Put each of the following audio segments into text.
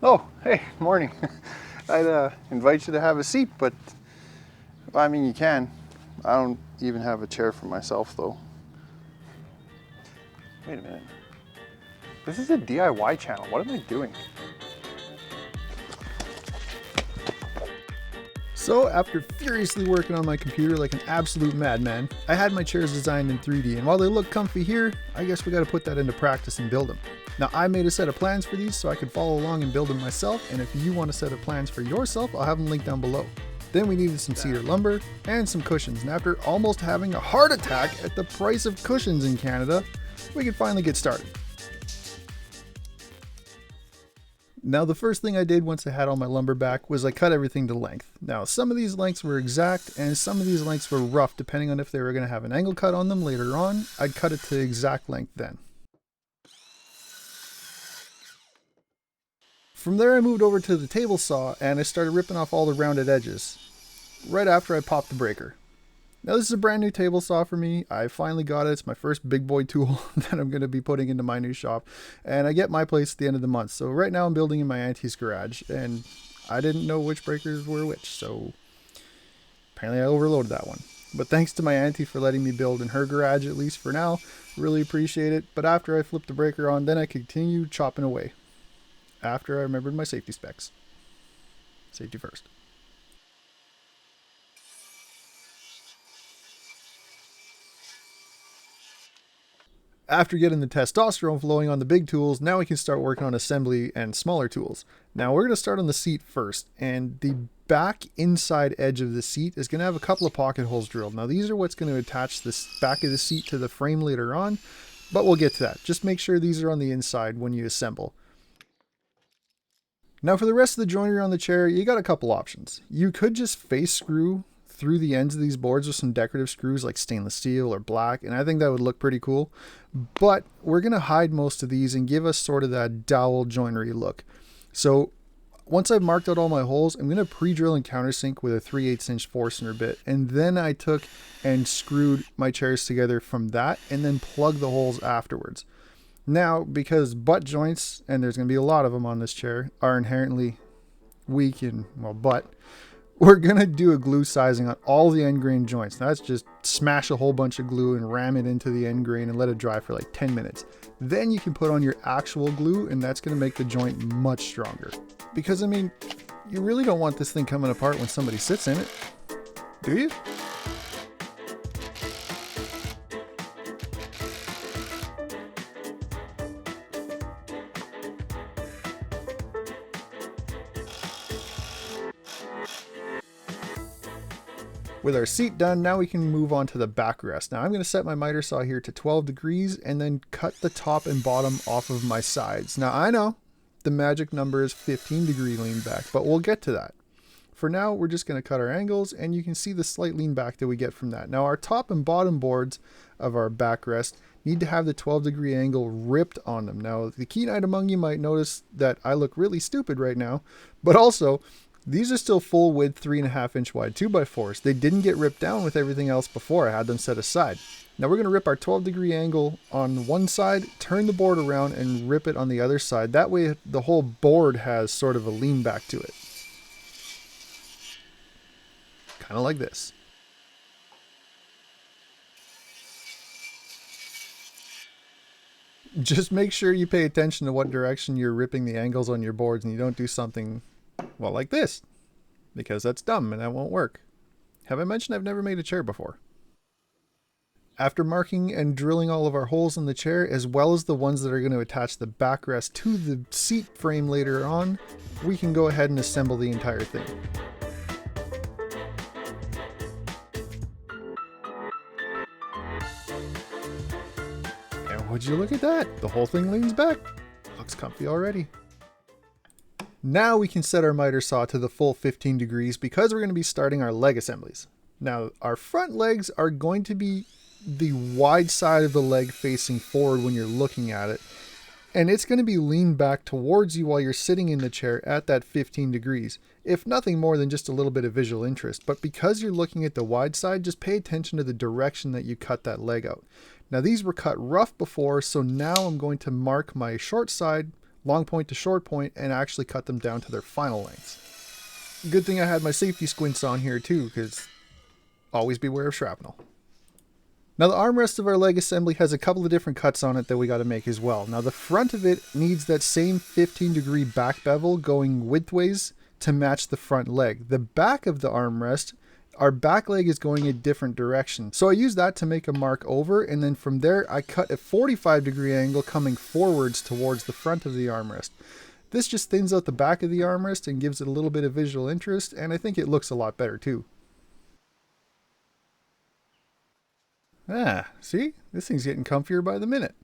Oh, hey, morning. I'd invite you to have a seat, but I mean, you can. I don't even have a chair for myself, though. Wait a minute. This is a DIY channel. What am I doing? So after furiously working on my computer like an absolute madman, I had my chairs designed in 3D, and while they look comfy here, I guess we got to put that into practice and build them. Now I made a set of plans for these so I could follow along and build them myself, and if you want a set of plans for yourself, I'll have them linked down below. Then we needed some cedar lumber and some cushions, and after almost having a heart attack at the price of cushions in Canada, we could finally get started. Now the first thing I did once I had all my lumber back was I cut everything to length. Now some of these lengths were exact and some of these lengths were rough depending on if they were going to have an angle cut on them later on. I'd cut it to exact length then. From there I moved over to the table saw and I started ripping off all the rounded edges right after I popped the breaker. Now this is a brand new table saw for me. I finally got it. It's my first big boy tool that I'm going to be putting into my new shop. And I get my place at the end of the month. So right now I'm building in my auntie's garage. And I didn't know which breakers were which. So apparently I overloaded that one. But thanks to my auntie for letting me build in her garage, at least for now. Really appreciate it. But after I flipped the breaker on, then I continued chopping away. After I remembered my safety specs. Safety first. After getting the testosterone flowing on the big tools, now we can start working on assembly and smaller tools. Now we're going to start on the seat first, and the back inside edge of the seat is going to have a couple of pocket holes drilled. Now these are what's going to attach the back of the seat to the frame later on, but we'll get to that. Just make sure these are on the inside when you assemble. Now for the rest of the joinery on the chair, you got a couple options. You could just face screw through the ends of these boards with some decorative screws like stainless steel or black, and I think that would look pretty cool. But we're going to hide most of these and give us sort of that dowel joinery look. So once I've marked out all my holes, I'm going to pre-drill and countersink with a 3/8 inch Forstner bit, and then I took and screwed my chairs together from that and then plugged the holes afterwards. Now, because butt joints, and there's going to be a lot of them on this chair, are inherently weak and, well, we're going to do a glue sizing on all the end grain joints. Now, that's just smash a whole bunch of glue and ram it into the end grain and let it dry for like 10 minutes. Then you can put on your actual glue, and that's going to make the joint much stronger. Because, I mean, you really don't want this thing coming apart when somebody sits in it, do you? With our seat done, now we can move on to the backrest. Now I'm going to set my miter saw here to 12 degrees and then cut the top and bottom off of my sides. Now I know the magic number is 15 degree lean back, but we'll get to that. For now, we're just going to cut our angles, and you can see the slight lean back that we get from that. Now our top and bottom boards of our backrest need to have the 12 degree angle ripped on them. Now the keen-eyed among you might notice that I look really stupid right now, but also these are still full width 3.5 inch wide 2x4s. They didn't get ripped down with everything else before I had them set aside. Now we're going to rip our 12 degree angle on one side, turn the board around and rip it on the other side. That way the whole board has sort of a lean back to it. Kind of like this. Just make sure you pay attention to what direction you're ripping the angles on your boards and you don't do something, well, like this, because that's dumb and that won't work. Have I mentioned I've never made a chair before? After marking and drilling all of our holes in the chair, as well as the ones that are going to attach the backrest to the seat frame later on, we can go ahead and assemble the entire thing. And would you look at that? The whole thing leans back. Looks comfy already. Now we can set our miter saw to the full 15 degrees because we're going to be starting our leg assemblies. Now our front legs are going to be the wide side of the leg facing forward when you're looking at it. And it's going to be leaned back towards you while you're sitting in the chair at that 15 degrees, if nothing more than just a little bit of visual interest. But because you're looking at the wide side, just pay attention to the direction that you cut that leg out. Now these were cut rough before, so now I'm going to mark my short side long point to short point, and actually cut them down to their final lengths. Good thing I had my safety squints on here too, because always beware of shrapnel. Now the armrest of our leg assembly has a couple of different cuts on it that we got to make as well. Now the front of it needs that same 15-degree back bevel going widthways to match the front leg. The back of the armrest, our back leg is going a different direction. So I use that to make a mark over, and then from there I cut a 45-degree angle coming forwards towards the front of the armrest. This just thins out the back of the armrest and gives it a little bit of visual interest, and I think it looks a lot better too. Ah, see? This thing's getting comfier by the minute.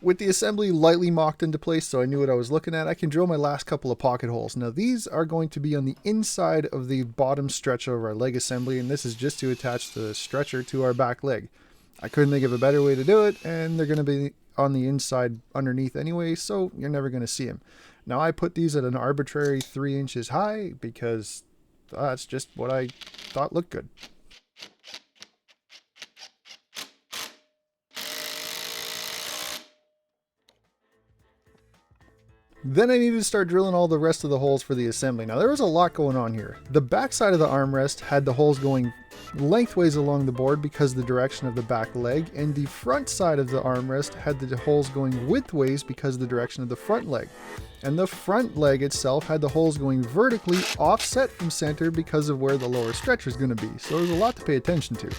With the assembly lightly mocked into place so I knew what I was looking at, I can drill my last couple of pocket holes. Now these are going to be on the inside of the bottom stretch of our leg assembly, and this is just to attach the stretcher to our back leg. I couldn't think of a better way to do it, and they're going to be on the inside underneath anyway, so you're never going to see them. Now I put these at an arbitrary 3 inches high because that's just what I thought looked good. Then I needed to start drilling all the rest of the holes for the assembly. Now there was a lot going on here. The back side of the armrest had the holes going lengthways along the board because of the direction of the back leg, and the front side of the armrest had the holes going widthways because of the direction of the front leg. And the front leg itself had the holes going vertically offset from center because of where the lower stretcher is going to be. So there's a lot to pay attention to.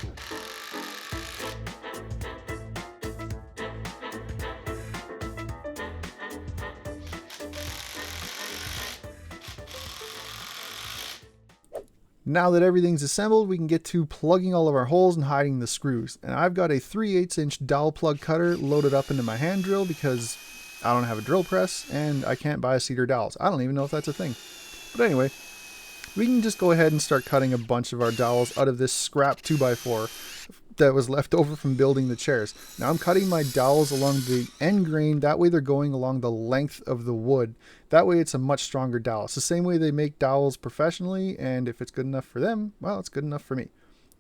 Now that everything's assembled, we can get to plugging all of our holes and hiding the screws. And I've got a 3/8 inch dowel plug cutter loaded up into my hand drill because I don't have a drill press and I can't buy cedar dowels. I don't even know if that's a thing. But anyway, we can just go ahead and start cutting a bunch of our dowels out of this scrap 2x4 that was left over from building the chairs. Now I'm cutting my dowels along the end grain, that way they're going along the length of the wood. That way it's a much stronger dowel. It's the same way they make dowels professionally, and if it's good enough for them, well, it's good enough for me.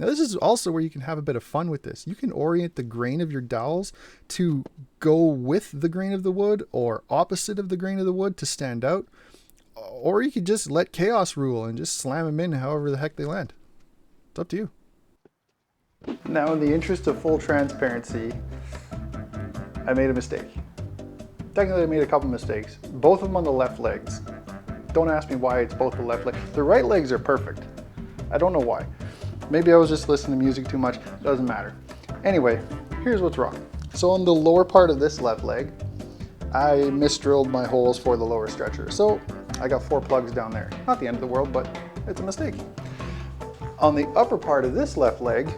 Now this is also where you can have a bit of fun with this. You can orient the grain of your dowels to go with the grain of the wood or opposite of the grain of the wood to stand out. Or you could just let chaos rule and just slam them in however the heck they land. It's up to you. Now, in the interest of full transparency, I made a mistake. Technically, I made a couple mistakes. Both of them on the left legs. Don't ask me why it's both the left legs. The right legs are perfect. I don't know why. Maybe I was just listening to music too much. Doesn't matter. Anyway, here's what's wrong. So on the lower part of this left leg, I misdrilled my holes for the lower stretcher. So I got 4 plugs down there. Not the end of the world, but it's a mistake. On the upper part of this left leg,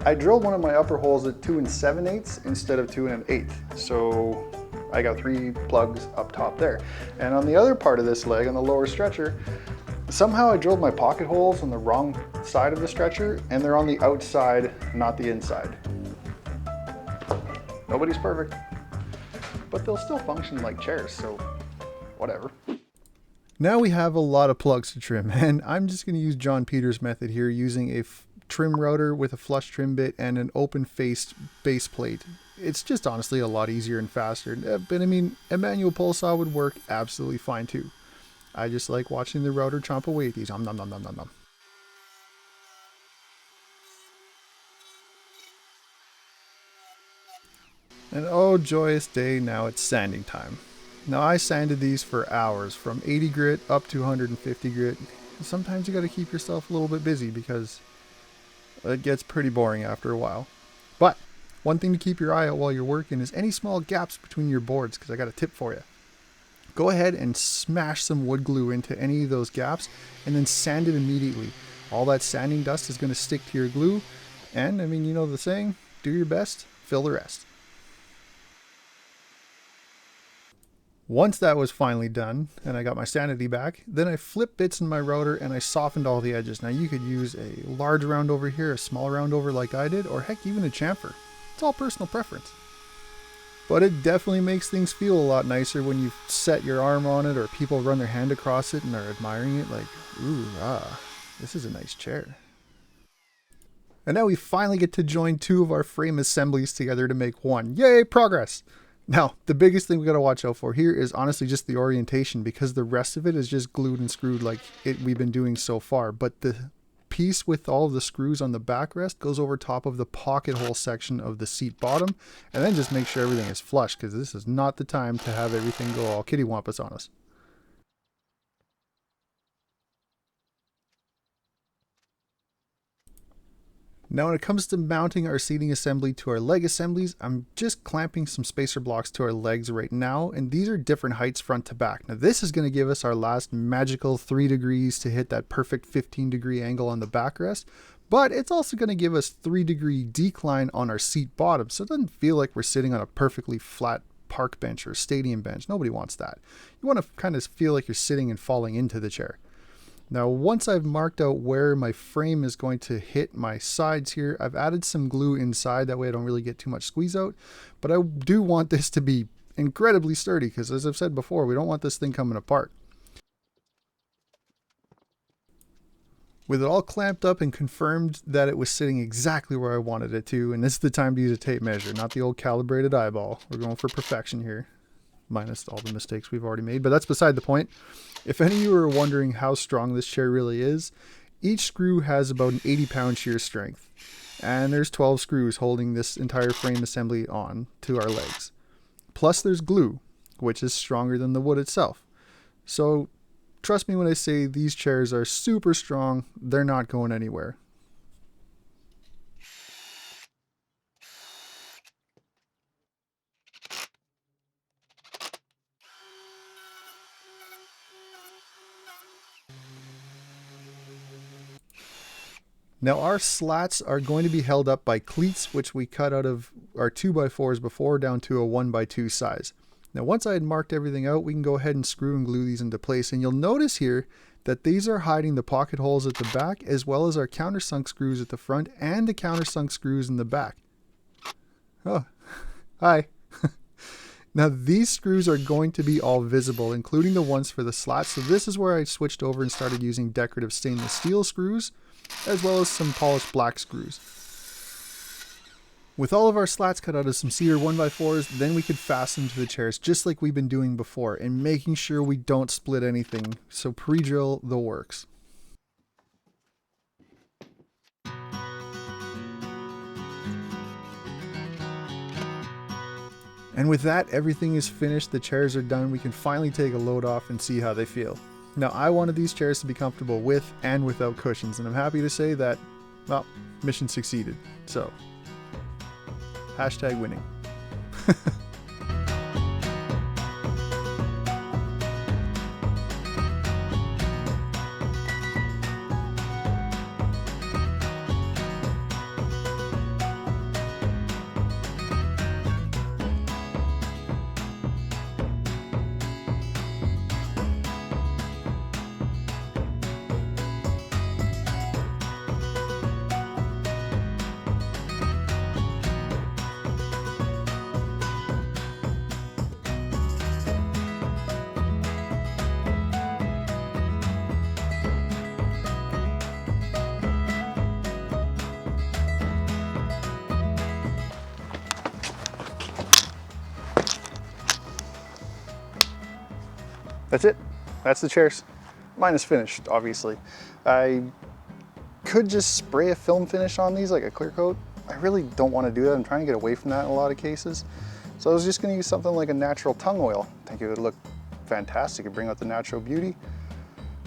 I drilled one of my upper holes at 2 7/8 instead of 2 1/8. So I got 3 plugs up top there. And on the other part of this leg, on the lower stretcher, somehow I drilled my pocket holes on the wrong side of the stretcher, and they're on the outside, not the inside. Nobody's perfect, but they'll still function like chairs, so whatever. Now we have a lot of plugs to trim, and I'm just going to use John Peters' method here, using a trim router with a flush trim bit and an open-faced base plate. It's just honestly a lot easier and faster, but I mean, a manual pull saw would work absolutely fine too. I just like watching the router chomp away at these. Nom nom nom nom nom nom. And oh, joyous day, now it's sanding time. Now I sanded these for hours, from 80 grit up to 150 grit. Sometimes you got to keep yourself a little bit busy because it gets pretty boring after a while. But one thing to keep your eye out while you're working is any small gaps between your boards, because I got a tip for you. Go ahead and smash some wood glue into any of those gaps and then sand it immediately. All that sanding dust is going to stick to your glue, and I mean, you know the saying, do your best, fill the rest. Once that was finally done and I got my sanity back, then I flipped bits in my router and I softened all the edges. Now you could use a large round over here, a small round over like I did, or heck, even a chamfer. It's all personal preference. But it definitely makes things feel a lot nicer when you set your arm on it or people run their hand across it and are admiring it like, ooh, this is a nice chair. And now we finally get to join 2 of our frame assemblies together to make one. Yay, progress! Now, the biggest thing we got to watch out for here is honestly just the orientation, because the rest of it is just glued and screwed like we've been doing so far. But the piece with all of the screws on the backrest goes over top of the pocket hole section of the seat bottom, and then just make sure everything is flush, because this is not the time to have everything go all kittywampus on us. Now when it comes to mounting our seating assembly to our leg assemblies, I'm just clamping some spacer blocks to our legs right now, and these are different heights front to back. Now this is going to give us our last magical 3 degrees to hit that perfect 15-degree angle on the backrest, but it's also going to give us 3-degree decline on our seat bottom, so it doesn't feel like we're sitting on a perfectly flat park bench or stadium bench. Nobody wants that. You want to kind of feel like you're sitting and falling into the chair. Now, once I've marked out where my frame is going to hit my sides here, I've added some glue inside. That way I don't really get too much squeeze out. But I do want this to be incredibly sturdy, because as I've said before, we don't want this thing coming apart. With it all clamped up and confirmed that it was sitting exactly where I wanted it to, and this is the time to use a tape measure, not the old calibrated eyeball. We're going for perfection here, minus all the mistakes we've already made, but that's beside the point. If any of you are wondering how strong this chair really is, each screw has about an 80-pound shear strength, and there's 12 screws holding this entire frame assembly on to our legs. Plus there's glue, which is stronger than the wood itself. So trust me when I say these chairs are super strong. They're not going anywhere. Now our slats are going to be held up by cleats, which we cut out of our 2x4s before down to a 1x2 size. Now once I had marked everything out, we can go ahead and screw and glue these into place, and you'll notice here that these are hiding the pocket holes at the back, as well as our countersunk screws at the front and the countersunk screws in the back. Oh, hi. Now these screws are going to be all visible, including the ones for the slats, so this is where I switched over and started using decorative stainless steel screws, as well as some polished black screws. With all of our slats cut out of some cedar 1x4s, then we could fasten to the chairs just like we've been doing before, and making sure we don't split anything, so pre-drill the works. And with that, everything is finished, the chairs are done, we can finally take a load off and see how they feel. Now, I wanted these chairs to be comfortable with and without cushions, and I'm happy to say that, well, mission succeeded. So, hashtag winning. That's it. That's the chairs. Mine is finished, obviously. I could just spray a film finish on these, like a clear coat. I really don't want to do that. I'm trying to get away from that in a lot of cases. So I was just going to use something like a natural tung oil. I think it would look fantastic and bring out the natural beauty.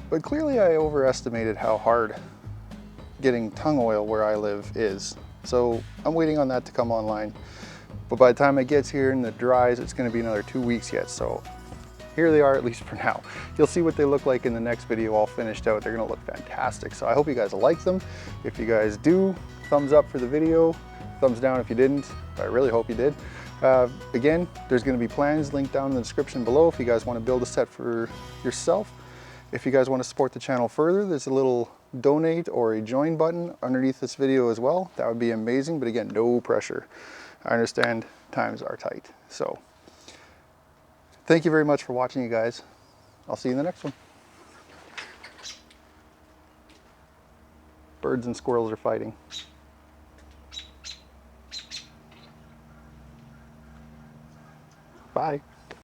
But clearly I overestimated how hard getting tung oil where I live is. So I'm waiting on that to come online. But by the time it gets here and it dries, it's going to be another 2 weeks yet. So here they are, at least for now. You'll see what they look like in the next video all finished out. They're gonna look fantastic. So I hope you guys like them. If you guys do, thumbs up for the video, thumbs down if you didn't. I really hope you did. Again, there's gonna be plans linked down in the description below if you guys wanna build a set for yourself. If you guys wanna support the channel further, there's a little donate or a join button underneath this video as well. That would be amazing, but again, no pressure. I understand times are tight, so. Thank you very much for watching, you guys. I'll see you in the next one. Birds and squirrels are fighting. Bye.